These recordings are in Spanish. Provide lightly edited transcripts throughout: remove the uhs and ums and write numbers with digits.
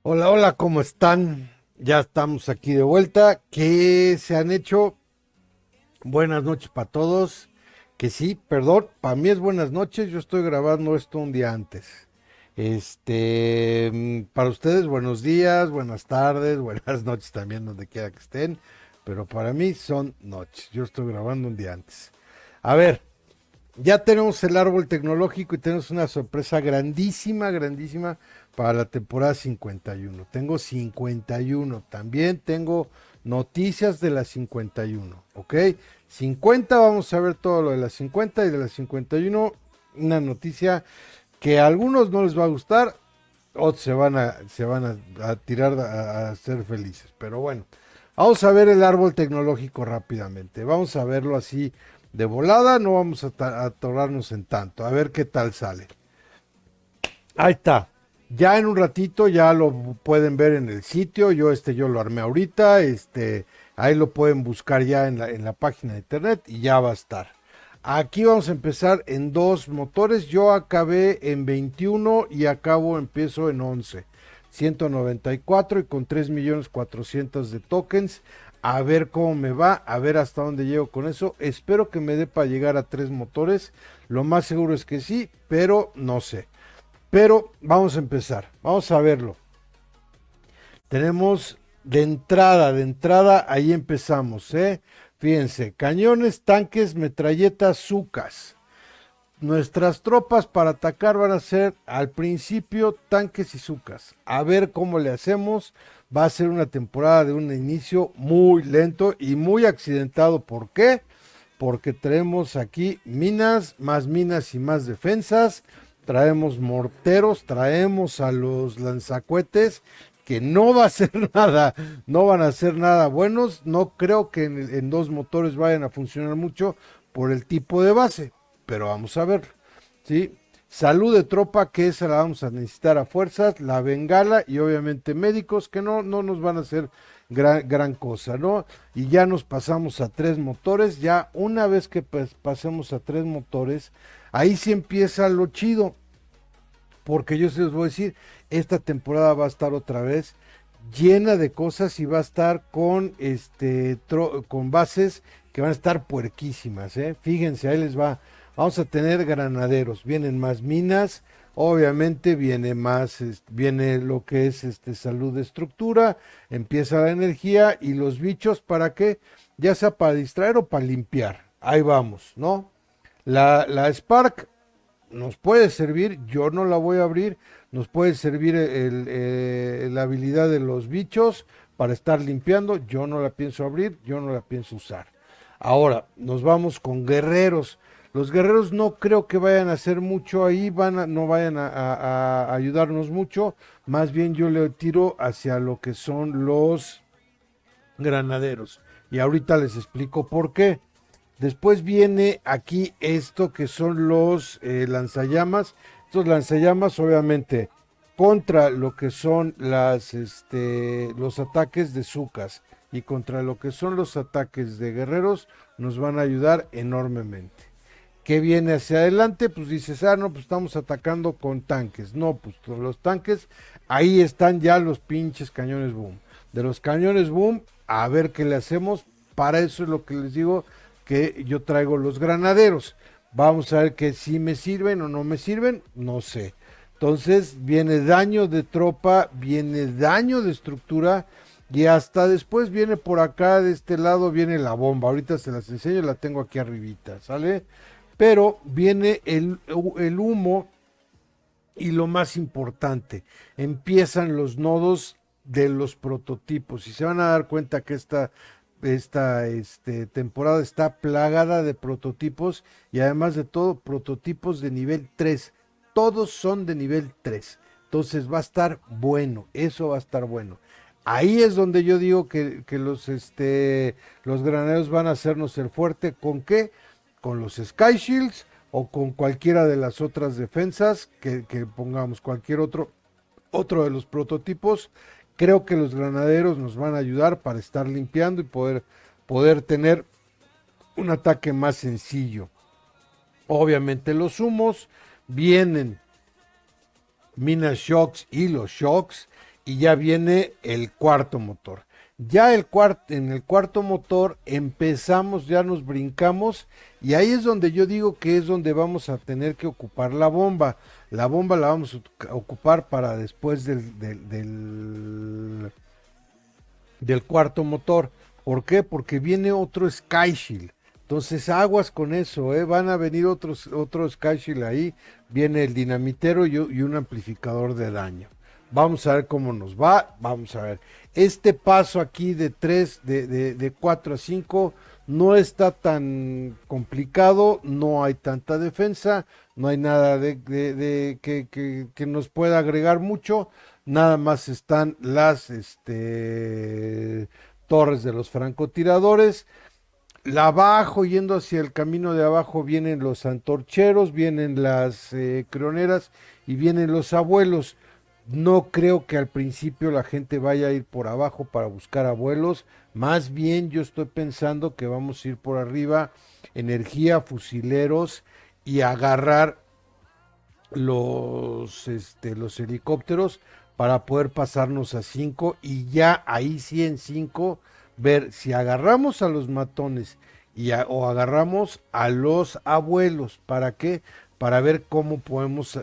Hola, hola, ¿cómo están? Ya estamos aquí de vuelta. ¿Qué se han hecho? Buenas noches para todos. Que sí, perdón, para mí es buenas noches. Yo estoy grabando esto un día antes. Para ustedes, buenos días, buenas tardes, buenas noches también, donde quiera que estén. Pero para mí son noches. Yo estoy grabando un día antes. A ver, ya tenemos el árbol tecnológico y tenemos una sorpresa grandísima, grandísima para la temporada 51. Tengo 51. También tengo noticias de la 51. ¿Ok? 50, vamos a ver todo lo de la 50 y de la 51. Una noticia que a algunos no les va a gustar, otros se van a tirar a ser felices. Pero bueno, vamos a ver el árbol tecnológico rápidamente. Vamos a verlo así de volada, no vamos a atorarnos en tanto. A ver qué tal sale. Ahí está. Ya en un ratito ya lo pueden ver en el sitio. Yo lo armé ahorita. Ahí lo pueden buscar ya en la página de internet y ya va a estar. Aquí vamos a empezar en dos motores. Yo acabé en 21 y empiezo en 11. 194 y con 3.400.000 de tokens. A ver cómo me va, a ver hasta dónde llego con eso. Espero que me dé para llegar a tres motores. Lo más seguro es que sí, pero no sé. Pero vamos a empezar, vamos a verlo. Tenemos de entrada, ahí empezamos, ¿eh? Fíjense, cañones, tanques, metralletas, zucas. Nuestras tropas para atacar van a ser al principio tanques y zucas. A ver cómo le hacemos. Va a ser una temporada de un inicio muy lento y muy accidentado. ¿Por qué? Porque traemos aquí minas y más defensas. Traemos morteros, traemos a los lanzacuetes que no va a ser nada, no van a ser nada buenos. No creo que en dos motores vayan a funcionar mucho por el tipo de base, pero vamos a ver, ¿sí? Salud de tropa, que esa la vamos a necesitar a fuerzas, la bengala y obviamente médicos que no nos van a hacer gran cosa, ¿no? Y ya nos pasamos a tres motores, ya una vez que pasemos a tres motores, ahí sí empieza lo chido, porque yo se los voy a decir, esta temporada va a estar otra vez llena de cosas y va a estar con bases que van a estar puerquísimas, ¿eh? Fíjense, ahí les va. Vamos a tener granaderos, vienen más minas, obviamente viene lo que es salud de estructura, empieza la energía y los bichos para qué, ya sea para distraer o para limpiar. Ahí vamos, ¿no? La Spark nos puede servir, yo no la voy a abrir, nos puede servir la habilidad de los bichos para estar limpiando, yo no la pienso abrir, yo no la pienso usar. Ahora, nos vamos con guerreros. Los guerreros no creo que vayan a hacer mucho ahí, no vayan a ayudarnos mucho, más bien yo le tiro hacia lo que son los granaderos. Y ahorita les explico por qué. Después viene aquí esto que son los lanzallamas. Estos lanzallamas obviamente contra lo que son los ataques de Zucas y contra lo que son los ataques de guerreros nos van a ayudar enormemente. ¿Qué viene hacia adelante? Pues dices, no, pues estamos atacando con tanques. No, pues los tanques, ahí están ya los pinches cañones boom. De los cañones boom, a ver qué le hacemos. Para eso es lo que les digo, que yo traigo los granaderos. Vamos a ver que si me sirven o no me sirven, no sé. Entonces viene daño de tropa, viene daño de estructura y hasta después viene por acá de este lado viene la bomba. Ahorita se las enseño, la tengo aquí arribita, ¿sale? Pero viene el humo y lo más importante, empiezan los nodos de los prototipos y se van a dar cuenta que esta temporada está plagada de prototipos y además de todo prototipos de nivel 3. Todos son de nivel 3. Entonces va a estar bueno, eso va a estar bueno. Ahí es donde yo digo que los granaderos van a hacernos el fuerte. ¿Con qué? Con los Sky Shields o con cualquiera de las otras defensas que pongamos, cualquier otro de los prototipos. Creo que los granaderos nos van a ayudar para estar limpiando y poder tener un ataque más sencillo. Obviamente los humos vienen Minas Shocks y los Shocks y ya viene el cuarto motor. En el cuarto motor empezamos, ya nos brincamos y ahí es donde yo digo que es donde vamos a tener que ocupar la bomba. La bomba la vamos a ocupar para después del cuarto motor. ¿Por qué? Porque viene otro Sky Shield. Entonces aguas con eso, van a venir otro Sky Shield ahí. Viene el dinamitero y un amplificador de daño. Vamos a ver cómo nos va. Vamos a ver. Este paso aquí de 3, de 4 a 5 no está tan complicado. No hay tanta defensa. No hay nada que nos pueda agregar mucho. Nada más están las torres de los francotiradores. La abajo, yendo hacia el camino de abajo, vienen los antorcheros, vienen las creoneras y vienen los abuelos. No creo que al principio la gente vaya a ir por abajo para buscar abuelos. Más bien yo estoy pensando que vamos a ir por arriba, energía, fusileros y agarrar los helicópteros para poder pasarnos a 5 y ya ahí sí en 5 ver si agarramos a los matones o agarramos a los abuelos. ¿Para qué? Para ver cómo podemos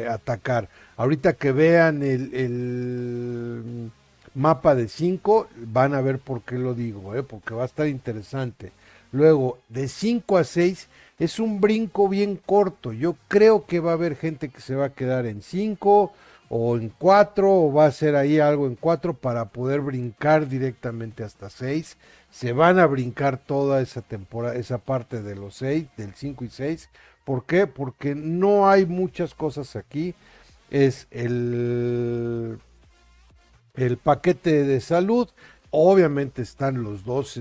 atacar. Ahorita que vean el mapa de 5 van a ver por qué lo digo, porque va a estar interesante. Luego, de 5 a 6 es un brinco bien corto. Yo creo que va a haber gente que se va a quedar en 5 o en 4 o va a hacer ahí algo en 4 para poder brincar directamente hasta 6. Se van a brincar toda esa temporada, esa parte de los 6, del 5 y 6. ¿Por qué? Porque no hay muchas cosas aquí. Es el paquete de salud. Obviamente están los dos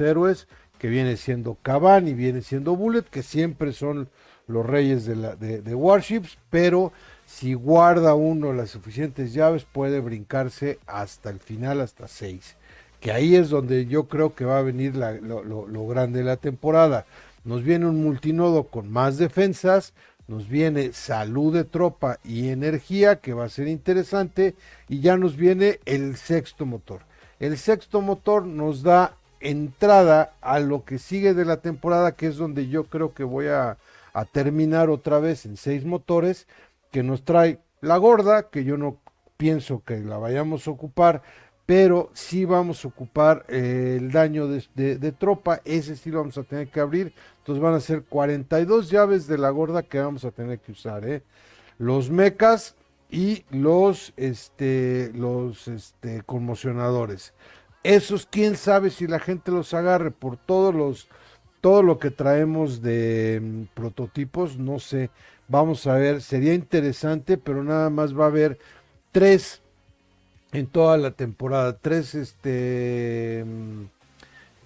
héroes, que viene siendo Caban y viene siendo Bullet, que siempre son los reyes de Warships, pero si guarda uno las suficientes llaves puede brincarse hasta el final, hasta 6, que ahí es donde yo creo que va a venir lo grande de la temporada. Nos viene un multinodo con más defensas, nos viene salud de tropa y energía, que va a ser interesante, y ya nos viene el sexto motor. El sexto motor nos da entrada a lo que sigue de la temporada, que es donde yo creo que voy a terminar otra vez en 6 motores, que nos trae la gorda, que yo no pienso que la vayamos a ocupar, pero sí vamos a ocupar el daño de tropa. Ese sí lo vamos a tener que abrir. Entonces van a ser 42 llaves de la gorda que vamos a tener que usar, los mecas y los conmocionadores. Esos quién sabe si la gente los agarre por todo lo que traemos de prototipos, no sé. Vamos a ver, sería interesante, pero nada más va a haber 3 en toda la temporada, 3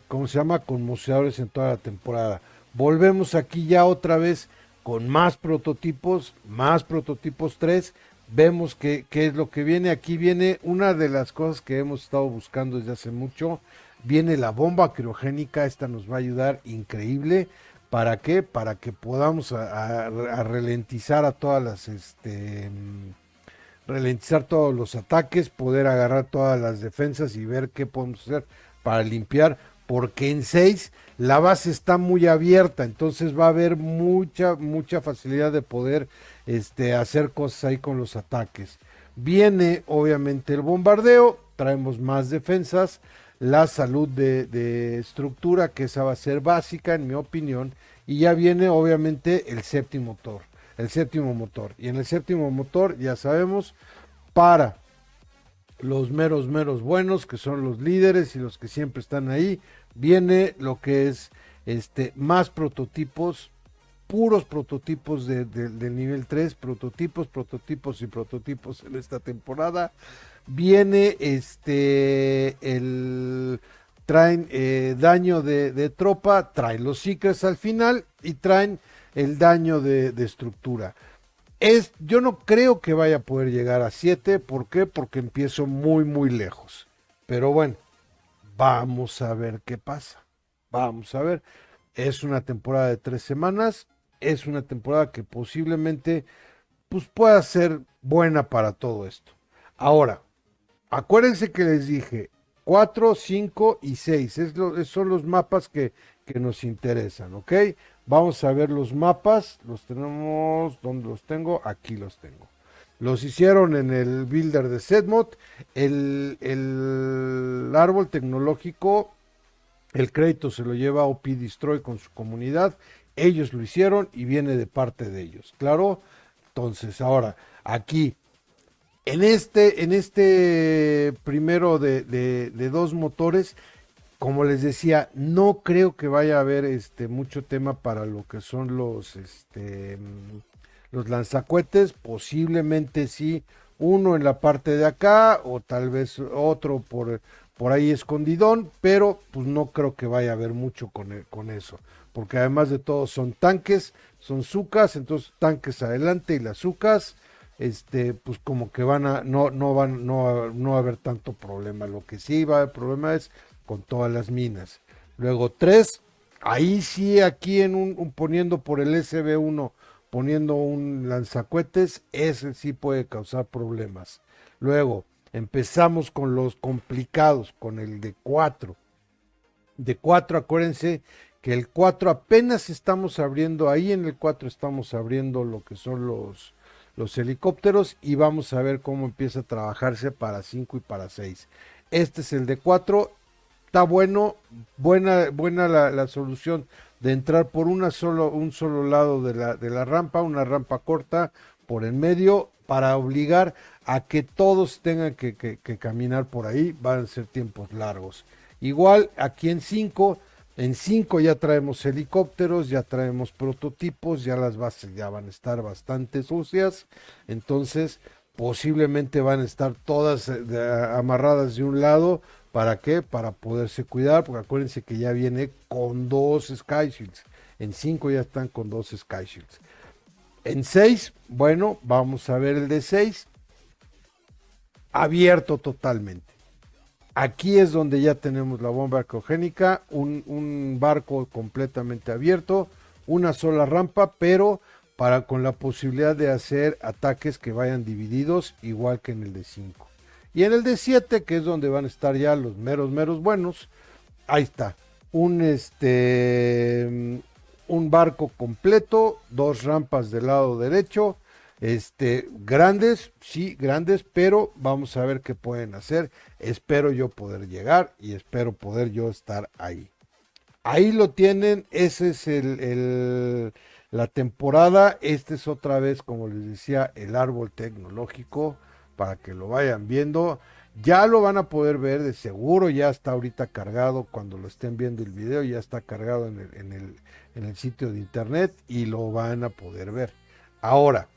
¿cómo se llama? Conmocionadores en toda la temporada. Volvemos aquí ya otra vez con más prototipos 3. Vemos qué es lo que viene. Aquí viene una de las cosas que hemos estado buscando desde hace mucho. Viene la bomba criogénica. Esta nos va a ayudar increíble. ¿Para qué? Para que podamos a ralentizar a todas las ralentizar todos los ataques, poder agarrar todas las defensas y ver qué podemos hacer para limpiar, porque en 6 la base está muy abierta, entonces va a haber mucha facilidad de poder hacer cosas ahí con los ataques. Viene obviamente el bombardeo, traemos más defensas, la salud de estructura, que esa va a ser básica en mi opinión, y ya viene obviamente el séptimo motor. Y en el séptimo motor, ya sabemos, para los meros buenos, que son los líderes y los que siempre están ahí, viene lo que es más prototipos, puros prototipos del nivel 3, prototipos en esta temporada. Viene traen daño de tropa, traen los secrets al final y traen el daño de estructura. Yo no creo que vaya a poder llegar a 7. ¿Por qué? Porque empiezo muy lejos. Pero bueno, vamos a ver qué pasa. Vamos a ver. Es una temporada de 3 semanas. Es una temporada que posiblemente pues, pueda ser buena para todo esto. Ahora, acuérdense que les dije 4, 5 y 6. Son los mapas que nos interesan, ¿ok? Vamos a ver los mapas. Los tenemos, ¿dónde los tengo? Aquí los tengo. Los hicieron en el builder de Setmod. El árbol tecnológico, el crédito se lo lleva OP Destroy con su comunidad. Ellos lo hicieron y viene de parte de ellos, ¿claro? Entonces, ahora, aquí en este primero de dos motores, como les decía, no creo que vaya a haber mucho tema para lo que son los lanzacohetes. Posiblemente sí, uno en la parte de acá o tal vez otro por ahí escondidón, pero pues no creo que vaya a haber mucho con eso, porque además de todo son tanques, son SUCAS, entonces tanques adelante y las SUCAS pues como que no va a haber tanto problema. Lo que sí va a haber problema es con todas las minas. Luego 3, ahí sí, aquí poniendo por el SB1, poniendo un lanzacohetes, ese sí puede causar problemas. Luego empezamos con los complicados, con el de 4. De 4, acuérdense que el 4 apenas estamos abriendo, ahí en el 4 estamos abriendo lo que son los helicópteros y vamos a ver cómo empieza a trabajarse para 5 y para 6. Este es el de 4, está buena la solución de entrar por un solo lado de la rampa, una rampa corta por en medio para obligar a que todos tengan que caminar por ahí. Van a ser tiempos largos. Igual aquí en 5 ya traemos helicópteros, ya traemos prototipos, ya las bases ya van a estar bastante sucias, entonces posiblemente van a estar todas amarradas de un lado. ¿Para qué? Para poderse cuidar, porque acuérdense que ya viene con 2 Sky Shields. En 5 ya están con 2 Sky Shields. En 6, bueno, vamos a ver el de 6. Abierto totalmente. Aquí es donde ya tenemos la bomba criogénica, un barco completamente abierto, una sola rampa, pero con la posibilidad de hacer ataques que vayan divididos, igual que en el de 5. Y en el de 7, que es donde van a estar ya los meros buenos, ahí está, un barco completo, 2 rampas del lado derecho, grandes, sí, grandes, pero vamos a ver qué pueden hacer. Espero yo poder llegar y espero poder yo estar ahí. Ahí lo tienen, ese es la temporada. Este es otra vez, como les decía, el árbol tecnológico, para que lo vayan viendo. Ya lo van a poder ver, de seguro ya está ahorita cargado. Cuando lo estén viendo el video ya está cargado en el sitio de internet y lo van a poder ver. Ahora,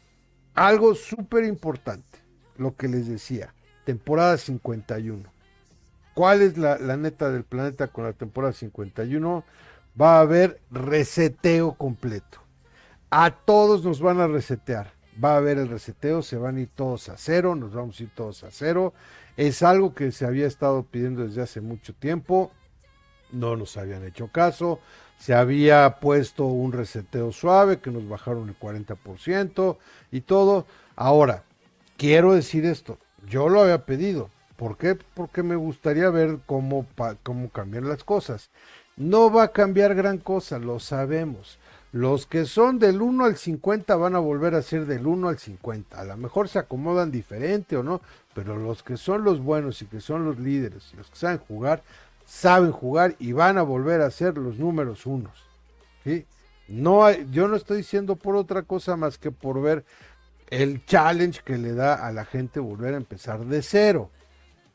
algo súper importante, lo que les decía, temporada 51. ¿Cuál es la neta del planeta con la temporada 51? Va a haber reseteo completo. A todos nos van a resetear. Va a haber el reseteo, se van a ir todos a cero, nos vamos a ir todos a cero. Es algo que se había estado pidiendo desde hace mucho tiempo. No nos habían hecho caso. Se había puesto un reseteo suave que nos bajaron el 40% y todo. Ahora, quiero decir esto, yo lo había pedido. ¿Por qué? Porque me gustaría ver cómo cambian las cosas. No va a cambiar gran cosa, lo sabemos. Los que son del 1 al 50 van a volver a ser del 1 al 50. A lo mejor se acomodan diferente o no, pero los que son los buenos y que son los líderes y los que saben jugar y van a volver a ser los números unos. ¿Sí? Yo no estoy diciendo por otra cosa más que por ver el challenge que le da a la gente volver a empezar de cero.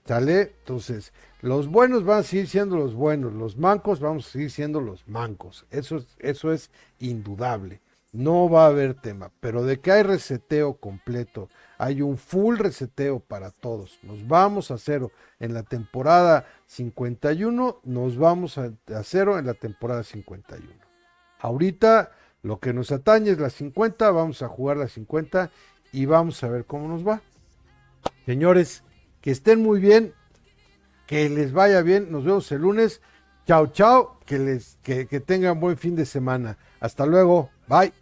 ¿Sale? Entonces, los buenos van a seguir siendo los buenos, los mancos vamos a seguir siendo los mancos. Eso es indudable. No va a haber tema, pero de que hay reseteo completo, hay un full reseteo para todos. Nos vamos a cero en la temporada 51, nos vamos a cero en la temporada 51. Ahorita lo que nos atañe es la 50, vamos a jugar la 50 y vamos a ver cómo nos va. Señores, que estén muy bien, que les vaya bien, nos vemos el lunes. Chao, chao, que tengan buen fin de semana. Hasta luego, bye.